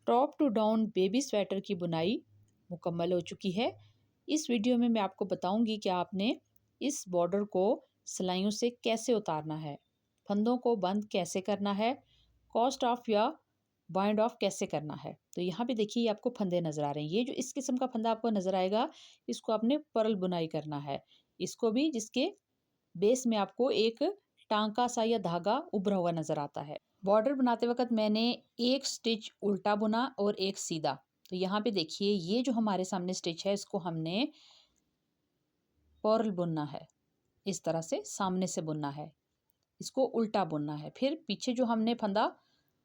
Top to down baby sweater की बुनाई मुकम्मल हो चुकी है। इस वीडियो में मैं आपको बताऊंगी कि आपने इस बॉर्डर को सिलाइयों से कैसे उतारना है, फंदों को बंद कैसे करना है, कॉस्ट ऑफ या बाइंड ऑफ कैसे करना है। तो यहाँ पे देखिए ये आपको फंदे नज़र आ रहे हैं। ये जो इस किस्म का फंदा आपको नज़र आएगा, इसको आपने पर्ल बुनाई करना है। इसको भी जिसके बेस में आपको एक टांका सा या धागा उभरा हुआ नज़र आता है। बॉर्डर बनाते वक्त मैंने एक स्टिच उल्टा बुना और एक सीधा। तो यहाँ पे देखिए ये जो हमारे सामने स्टिच है, इसको हमने पर्ल बुनना है। इस तरह से सामने से बुनना है, इसको उल्टा बुनना है। फिर पीछे जो हमने फंदा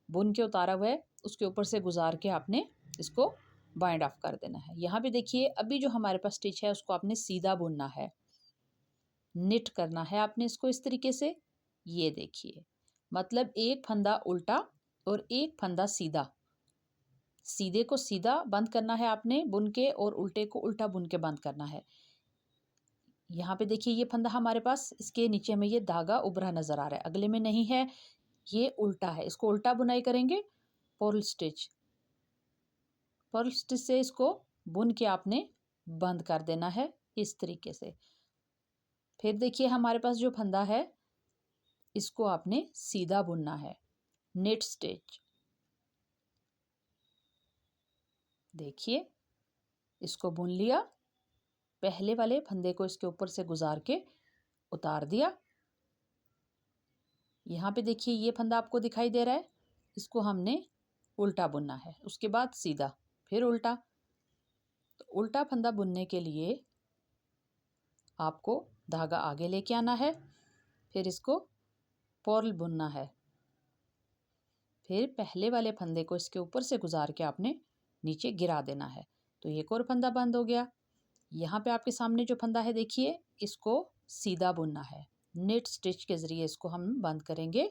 बुन के उतारा हुआ है, उसके ऊपर से गुजार के आपने इसको बाइंड ऑफ कर देना है। यहाँ पे देखिए अभी जो हमारे पास स्टिच है उसको आपने सीधा बुनना है, निट करना है आपने इसको इस तरीके से। ये देखिए मतलब एक फंदा उल्टा और एक फंदा सीधा। सीधे को सीधा बंद करना है आपने बुन के, और उल्टे को उल्टा बुन के बंद करना है। यहाँ पे देखिए ये फंदा हमारे पास, इसके नीचे में ये धागा उभरा नजर आ रहा है, अगले में नहीं है, ये उल्टा है। इसको उल्टा बुनाई करेंगे, पर्ल स्टिच। पर्ल स्टिच से इसको बुन के आपने बंद कर देना है इस तरीके से। फिर देखिए हमारे पास जो फंदा है इसको आपने सीधा बुनना है, नेट स्टिच। देखिए इसको बुन लिया, पहले वाले फंदे को इसके ऊपर से गुजार के उतार दिया। यहाँ पे देखिए ये फंदा आपको दिखाई दे रहा है, इसको हमने उल्टा बुनना है, उसके बाद सीधा फिर उल्टा। तो उल्टा फंदा बुनने के लिए आपको धागा आगे लेके आना है, फिर इसको पर्ल बुनना है, फिर पहले वाले फंदे को इसके ऊपर से गुजार के आपने नीचे गिरा देना है। तो एक और फंदा बंद हो गया। यहाँ पे आपके सामने जो फंदा है देखिए, इसको सीधा बुनना है, नेट स्टिच के जरिए इसको हम बंद करेंगे।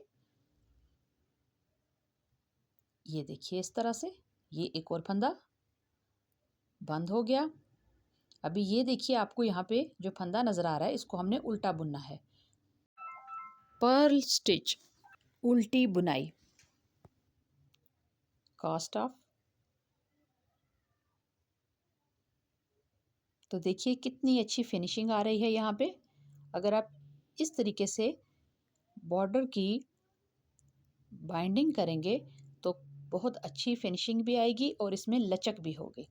ये देखिए इस तरह से ये एक और फंदा बंद हो गया। अभी ये देखिए आपको यहाँ पे जो फंदा नजर आ रहा है, इसको हमने उल्टा बुनना है। पर्ल स्टिच, उल्टी बुनाई, कास्ट ऑफ। तो देखिए कितनी अच्छी फिनिशिंग आ रही है यहाँ पे। अगर आप इस तरीके से बॉर्डर की बाइंडिंग करेंगे तो बहुत अच्छी फिनिशिंग भी आएगी और इसमें लचक भी होगी।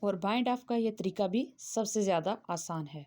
और बाइंड ऑफ का ये तरीका भी सबसे ज़्यादा आसान है।